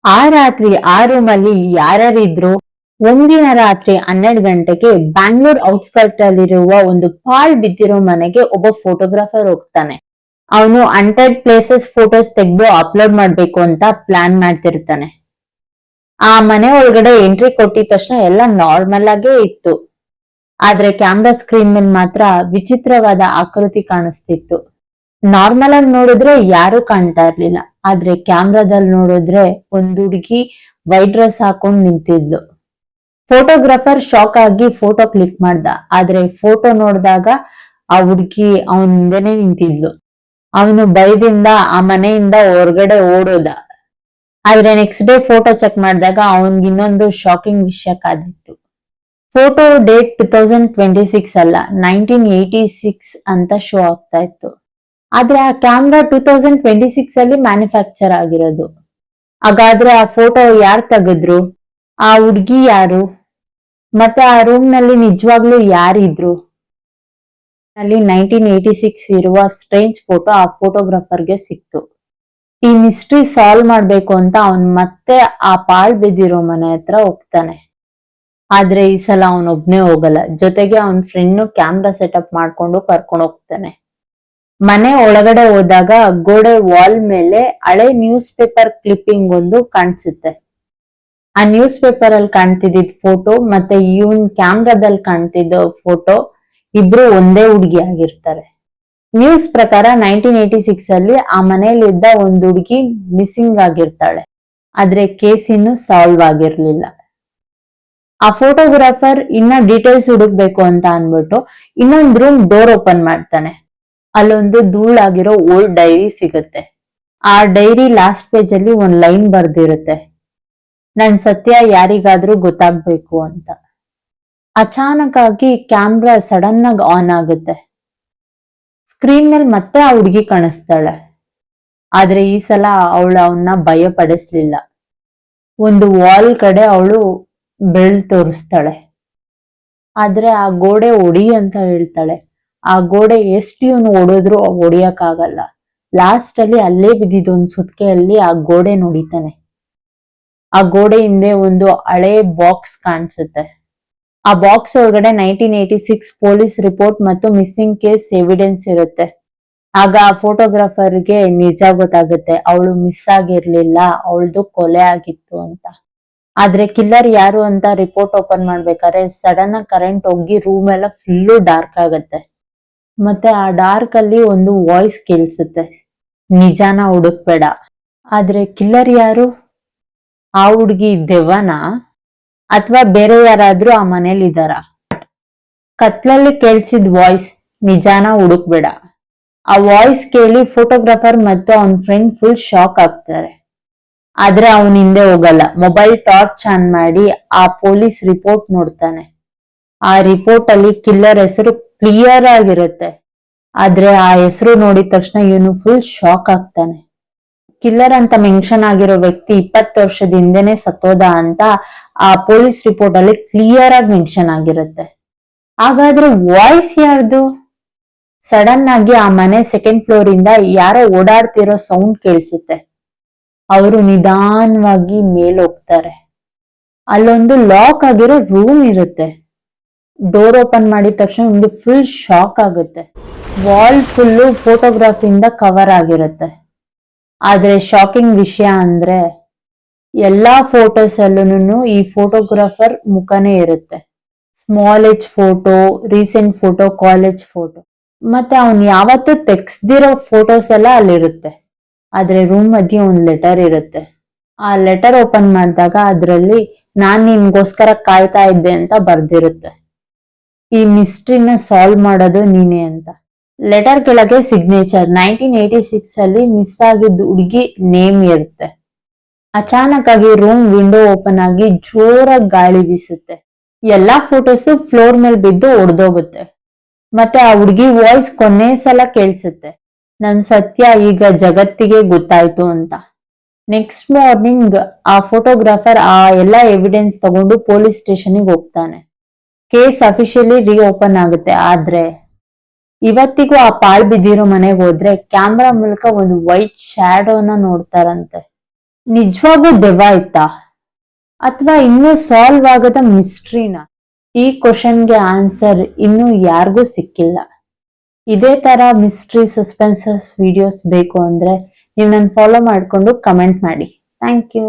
ಆ ರಾತ್ರಿ ಆ ರೂಮಲ್ಲಿ ಯಾರ್ಯಾರಿದ್ರು? ಒಂದಿನ ರಾತ್ರಿ 12 ಗಂಟೆಗೆ ಬ್ಯಾಂಗ್ಳೂರ್ ಔಟ್ಸ್ಕರ್ಟ್ ಅಲ್ಲಿರುವ ಒಂದು ಪಾಳ್ ಬಿದ್ದಿರೋ ಮನೆಗೆ ಒಬ್ಬ ಫೋಟೋಗ್ರಾಫರ್ ಹೋಗ್ತಾನೆ. ಅವನು ಅಂಟೆಡ್ ಪ್ಲೇಸಸ್ ಫೋಟೋಸ್ ತೆಗೆದು ಅಪ್ಲೋಡ್ ಮಾಡ್ಬೇಕು ಅಂತ ಪ್ಲಾನ್ ಮಾಡ್ತಿರ್ತಾನೆ. ಆ ಮನೆ ಒಳಗಡೆ ಎಂಟ್ರಿ ಕೊಟ್ಟಿದ ತಕ್ಷಣ ಎಲ್ಲ ನಾರ್ಮಲ್ ಆಗೇ ಇತ್ತು. ಆದ್ರೆ ಕ್ಯಾಮ್ರಾ ಸ್ಕ್ರೀನ್ ಮೇಲೆ ಮಾತ್ರ ವಿಚಿತ್ರವಾದ ಆಕೃತಿ ಕಾಣಿಸ್ತಿತ್ತು. ನಾರ್ಮಲ್ ಆಗಿ ನೋಡಿದ್ರೆ ಯಾರು ಕಾಣ್ತಾ ಇರ್ಲಿಲ್ಲ. ಆದ್ರೆ ಕ್ಯಾಮ್ರಾದಲ್ಲಿ ನೋಡಿದ್ರೆ ಒಂದ್ ಹುಡುಗಿ ವೈಟ್ ಡ್ರೆಸ್ ಹಾಕೊಂಡ್ ನಿಂತಿದ್ಲು. ಫೋಟೋಗ್ರಾಫರ್ ಶಾಕ್ ಆಗಿ ಫೋಟೋ ಕ್ಲಿಕ್ ಮಾಡ್ದ. ಆದ್ರೆ ಫೋಟೋ ನೋಡಿದಾಗ ಆ ಹುಡುಗಿ ಅವನ ಹಿಂದೆನೆ ನಿಂತಿದ್ಲು. ಅವನು ಭಯದಿಂದ ಆ ಮನೆಯಿಂದ ಹೊರಗಡೆ ಓಡೋದ. ಆದ್ರೆ ನೆಕ್ಸ್ಟ್ ಡೇ ಫೋಟೋ ಚೆಕ್ ಮಾಡಿದಾಗ ಅವನ್ಗೆ ಇನ್ನೊಂದು ಶಾಕಿಂಗ್ ವಿಷಯ ಕಾದಿತ್ತು. ಫೋಟೋ ಡೇಟ್ 2026 ಅಲ್ಲ, 1986 ಅಂತ ಶೋ ಆಗ್ತಾ ಇತ್ತು. ಆದ್ರೆ ಆ ಕ್ಯಾಮ್ರಾ 2026 ಅಲ್ಲಿ ಮ್ಯಾನುಫ್ಯಾಕ್ಚರ್ ಆಗಿರೋದು. ಹಾಗಾದ್ರೆ ಆ ಫೋಟೋ ಯಾರು ತೆಗೆದ್ರು? ಆ ಹುಡ್ಗಿ ಯಾರು? ಮತ್ತೆ ಆ ರೂಮ್ ನಲ್ಲಿ ನಿಜವಾಗ್ಲೂ ಯಾರಿದ್ರು? ಅಲ್ಲಿ 1986 ಇರುವ ಸ್ಟ್ರೇಂಜ್ ಫೋಟೋ ಆ ಫೋಟೋಗ್ರಾಫರ್ಗೆ ಸಿಕ್ತು. ಈ ಮಿಸ್ಟ್ರಿ ಸಾಲ್ವ್ ಮಾಡ್ಬೇಕು ಅಂತ ಅವನ್ ಮತ್ತೆ ಆ ಪಾಳ್ ಬಿದ್ದಿರೋ ಮನೆ ಹತ್ರ ಹೋಗ್ತಾನೆ. ಆದ್ರೆ ಈ ಸಲ ಅವನೊಬ್ನೇ ಹೋಗಲ್ಲ, ಜೊತೆಗೆ ಅವನ್ ಫ್ರೆಂಡ್ ಕ್ಯಾಮ್ರಾ ಸೆಟಪ್ ಮಾಡ್ಕೊಂಡು ಕರ್ಕೊಂಡು ಹೋಗ್ತಾನೆ. ಮನೆ ಒಳಗಡೆ ಹೋದಾಗ ಗೋಡೆ ವಾಲ್ ಮೇಲೆ ಹಳೆ ನ್ಯೂಸ್ ಪೇಪರ್ ಕ್ಲಿಪ್ಪಿಂಗ್ ಒಂದು ಕಾಣಿಸುತ್ತೆ. ಆ ನ್ಯೂಸ್ ಪೇಪರ್ ಅಲ್ಲಿ ಕಾಣ್ತಿದ್ದ ಫೋಟೋ ಮತ್ತೆ ಇವನ್ ಕ್ಯಾಮ್ರಾದಲ್ಲಿ ಕಾಣ್ತಿದ್ದ ಫೋಟೋ ಇಬ್ರು ಒಂದೇ ಹುಡುಗಿ ಆಗಿರ್ತಾರೆ. ನ್ಯೂಸ್ ಪ್ರಕಾರ 1986 ಅಲ್ಲಿ ಆ ಮನೆಯಲ್ಲಿದ್ದ ಒಂದ್ ಹುಡುಗಿ ಮಿಸ್ಸಿಂಗ್ ಆಗಿರ್ತಾಳೆ. ಆದ್ರೆ ಕೇಸ್ ಇನ್ನು ಸಾಲ್ವ್ ಆಗಿರ್ಲಿಲ್ಲ. ಆ ಫೋಟೋಗ್ರಾಫರ್ ಇನ್ನ ಡೀಟೇಲ್ಸ್ ಹುಡುಕ್ಬೇಕು ಅಂತ ಅನ್ಬಿಟ್ಟು ಇನ್ನೊಂದ್ ರೂಮ್ ಡೋರ್ ಓಪನ್ ಮಾಡ್ತಾನೆ. ಅಲ್ಲೊಂದು ಧೂಳಾಗಿರೋ ಓಲ್ಡ್ ಡೈರಿ ಸಿಗುತ್ತೆ. ಆ ಡೈರಿ ಲಾಸ್ಟ್ ಪೇಜ್ ಅಲ್ಲಿ ಒಂದ್ ಲೈನ್ ಬರ್ದಿರುತ್ತೆ, ನನ್ ಸತ್ಯ ಯಾರಿಗಾದ್ರೂ ಗೊತ್ತಾಗ್ಬೇಕು ಅಂತ. ಅಚಾನಕ್ ಆಗಿ ಕ್ಯಾಮ್ರಾ ಸಡನ್ ಆಗಿ ಆನ್ ಆಗುತ್ತೆ. ಸ್ಕ್ರೀನ್ ಮೇಲೆ ಮತ್ತೆ ಆ ಹುಡುಗಿ ಕಾಣಿಸ್ತಾಳೆ. ಆದ್ರೆ ಈ ಸಲ ಅವನ್ನ ಭಯ ಪಡಿಸ್ಲಿಲ್ಲ. ಒಂದು ವಾಲ್ ಕಡೆ ಅವಳು ಬೆರಳು ತೋರಿಸ್ತಾಳೆ. ಆದ್ರೆ ಆ ಗೋಡೆ ಹೊಡಿ ಅಂತ ಹೇಳ್ತಾಳೆ. ಆ ಗೋಡೆ ಎಷ್ಟು ಇವನು ಹೊಡೆದ್ರು ಹೊಡಿಯಕ್ಕಾಗಲ್ಲ. ಲಾಸ್ಟ್ ಅಲ್ಲಿ ಅಲ್ಲೇ ಬಿದ್ದಿದ್ದು ಒಂದ್ ಸುತ್ಕೆಯಲ್ಲಿ ಆ ಗೋಡೆ ನೋಡಿತಾನೆ. ಆ ಗೋಡೆ ಹಿಂದೆ ಒಂದು ಹಳೆ ಬಾಕ್ಸ್ ಕಾಣಿಸುತ್ತೆ. ಆ ಬಾಕ್ಸ್ ಒಳಗಡೆ 1986 ಪೊಲೀಸ್ ರಿಪೋರ್ಟ್ ಮತ್ತು ಮಿಸ್ಸಿಂಗ್ ಕೇಸ್ ಎವಿಡೆನ್ಸ್ ಇರುತ್ತೆ. ಆಗ ಆ ಫೋಟೋಗ್ರಾಫರ್ಗೆ ನಿಜ ಗೊತ್ತಾಗುತ್ತೆ, ಅವಳು ಮಿಸ್ ಆಗಿರ್ಲಿಲ್ಲ, ಅವಳದು ಕೊಲೆ ಆಗಿತ್ತು ಅಂತ. ಆದ್ರೆ ಕಿಲ್ಲರ್ ಯಾರು ಅಂತ ರಿಪೋರ್ಟ್ ಓಪನ್ ಮಾಡ್ಬೇಕಾದ್ರೆ ಸಡನ್ ಆಗಿ ಕರೆಂಟ್ ಹೋಗಿ ರೂಮ್ ಎಲ್ಲ ಫುಲ್ಲು ಡಾರ್ಕ್ ಆಗುತ್ತೆ. ಮತ್ತೆ ಆ ಡಾರ್ಕ್ ಅಲ್ಲಿ ಒಂದು ವಾಯ್ಸ್ ಕೇಳಿಸುತ್ತೆ, ನಿಜಾನ ಹುಡುಕ್ಬೇಡ. ಆದ್ರೆ ಕಿಲ್ಲರ್ ಯಾರು? ಆ ಹುಡುಗಿ ದೆವ್ವನಾ ಅಥವಾ ಬೇರೆ ಯಾರಾದ್ರೂ ಆ ಮನೇಲಿ ಇದಾರ? ಕತ್ಲಲ್ಲಿ ಕೇಳಿಸಿದ ವಾಯ್ಸ್, ನಿಜಾನ ಹುಡುಕ್ಬೇಡ. ಆ ವಾಯ್ಸ್ ಕೇಳಿ ಫೋಟೋಗ್ರಾಫರ್ ಮತ್ತು ಅವನ್ ಫ್ರೆಂಡ್ ಫುಲ್ ಶಾಕ್ ಆಗ್ತಾರೆ. ಆದ್ರೆ ಅವನ್ ಹಿಂದೆ ಹೋಗಲ್ಲ. ಮೊಬೈಲ್ ಟಾರ್ಚ್ ಆನ್ ಮಾಡಿ ಆ ಪೊಲೀಸ್ ರಿಪೋರ್ಟ್ ನೋಡ್ತಾನೆ. ಆ ರಿಪೋರ್ಟ್ ಅಲ್ಲಿ ಕಿಲ್ಲರ್ ಹೆಸರು ಕ್ಲಿಯರ್ ಆಗಿರುತ್ತೆ. ಆದ್ರೆ ಆ ಹೆಸರು ನೋಡಿದ ತಕ್ಷಣ ಇವನು ಫುಲ್ ಶಾಕ್ ಆಗ್ತಾನೆ. ಕಿಲ್ಲರ್ ಅಂತ ಮೆನ್ಷನ್ ಆಗಿರೋ ವ್ಯಕ್ತಿ 20 ವರ್ಷದ ಹಿಂದೆನೆ ಸತ್ತೋದ ಅಂತ ಆ ಪೊಲೀಸ್ ರಿಪೋರ್ಟ್ ಅಲ್ಲಿ ಕ್ಲಿಯರ್ ಆಗಿ ಮೆನ್ಷನ್ ಆಗಿರುತ್ತೆ. ಹಾಗಾದ್ರೆ ವಾಯ್ಸ್ ಯಾರ್ದು? ಸಡನ್ ಆಗಿ ಆ ಮನೆ ಸೆಕೆಂಡ್ ಫ್ಲೋರ್ ಇಂದ ಯಾರೋ ಓಡಾಡ್ತಿರೋ ಸೌಂಡ್ ಕೇಳಿಸುತ್ತೆ. ಅವರು ನಿಧಾನವಾಗಿ ಮೇಲ್ ಹೋಗ್ತಾರೆ. ಅಲ್ಲೊಂದು ಲಾಕ್ ಆಗಿರೋ ರೂಮ್ ಇರುತ್ತೆ. ಡೋರ್ ಓಪನ್ ಮಾಡಿದ ತಕ್ಷಣ ಒಂದು ಫುಲ್ ಶಾಕ್ ಆಗುತ್ತೆ. ವಾಲ್ ಫುಲ್ಲು ಫೋಟೋಗ್ರಾಫಿಯಿಂದ ಕವರ್ ಆಗಿರುತ್ತೆ. ಆದ್ರೆ ಶಾಕಿಂಗ್ ವಿಷಯ ಅಂದ್ರೆ ಎಲ್ಲಾ ಫೋಟೋಸ್ ಅಲ್ಲೂ ಈ ಫೋಟೋಗ್ರಾಫರ್ ಮುಖನೇ ಇರುತ್ತೆ. Small age photo, recent photo, college photo, ಮತ್ತೆ ಅವನ್ ಯಾವತ್ತೂ ತೆಗ್ಸ್ದಿರೋ ಫೋಟೋಸ್ ಎಲ್ಲ ಅಲ್ಲಿರುತ್ತೆ. ಆದ್ರೆ ರೂಮ್ ಮಧ್ಯೆ ಒಂದ್ ಲೆಟರ್ ಇರುತ್ತೆ. ಆ ಲೆಟರ್ ಓಪನ್ ಮಾಡಿದಾಗ ಅದ್ರಲ್ಲಿ ನಾನ್ ನಿನ್ಗೋಸ್ಕರ ಕಾಯ್ತಾ ಇದ್ದೆ ಅಂತ ಬರ್ದಿರುತ್ತೆ. ಈ ಮಿಸ್ಟ್ರಿನ ಸಾಲ್ವ್ ಮಾಡೋದು ನೀನೆ ಅಂತ. ಲೆಟರ್ ಕೆಳಗೆ ಸಿಗ್ನೇಚರ್ 1986 ಅಲ್ಲಿ ಮಿಸ್ ಆಗಿದ್ದ ಹುಡುಗಿ ನೇಮ್ ಇರುತ್ತೆ. ಅಚಾನಕ್ ಆಗಿ ರೂಮ್ ವಿಂಡೋ ಓಪನ್ ಆಗಿ ಜೋರಾಗಿ ಗಾಳಿ ಬೀಸುತ್ತೆ. ಎಲ್ಲಾ ಫೋಟೋಸ್ ಫ್ಲೋರ್ ಮೇಲೆ ಬಿದ್ದು ಒಡೆದೋಗುತ್ತೆ. ಮತ್ತೆ ಆ ಹುಡುಗಿ ವಾಯ್ಸ್ ಕೊನೆ ಸಲ ಕೇಳಿಸುತ್ತೆ, ನನ್ ಸತ್ಯ ಈಗ ಜಗತ್ತಿಗೆ ಗೊತ್ತಾಯ್ತು ಅಂತ. ನೆಕ್ಸ್ಟ್ ಮಾರ್ನಿಂಗ್ ಆ ಫೋಟೋಗ್ರಾಫರ್ ಆ ಎಲ್ಲಾ ಎವಿಡೆನ್ಸ್ ತಗೊಂಡು ಪೊಲೀಸ್ ಸ್ಟೇಷನ್ಗೆ ಹೋಗ್ತಾನೆ. ಕೇಸ್ ಅಫಿಷಿಯಲಿ ರಿಓಪನ್ ಆಗುತ್ತೆ. ಆದ್ರೆ ಇವತ್ತಿಗೂ ಆ ಪಾಳ್ ಬಿದ್ದಿರೋ ಮನೆಗೆ ಹೋದ್ರೆ ಕ್ಯಾಮ್ರಾ ಮೂಲಕ ಒಂದು ವೈಟ್ ಶ್ಯಾಡೋನ ನೋಡ್ತಾರಂತೆ. ನಿಜವಾಗೂ ದೆವ್ವ ಇತ್ತಾ ಅಥವಾ ಇನ್ನೂ ಸಾಲ್ವ್ ಆಗದ ಮಿಸ್ಟ್ರಿನ? ಈ ಕ್ವಶನ್ಗೆ ಆನ್ಸರ್ ಇನ್ನೂ ಯಾರಿಗೂ ಸಿಕ್ಕಿಲ್ಲ. ಇದೇ ತರ ಮಿಸ್ಟ್ರಿ ಸಸ್ಪೆನ್ಸಸ್ ವಿಡಿಯೋಸ್ ಬೇಕು ಅಂದ್ರೆ ನೀವು ನನ್ನ ಫಾಲೋ ಮಾಡ್ಕೊಂಡು ಕಮೆಂಟ್ ಮಾಡಿ. Thank you.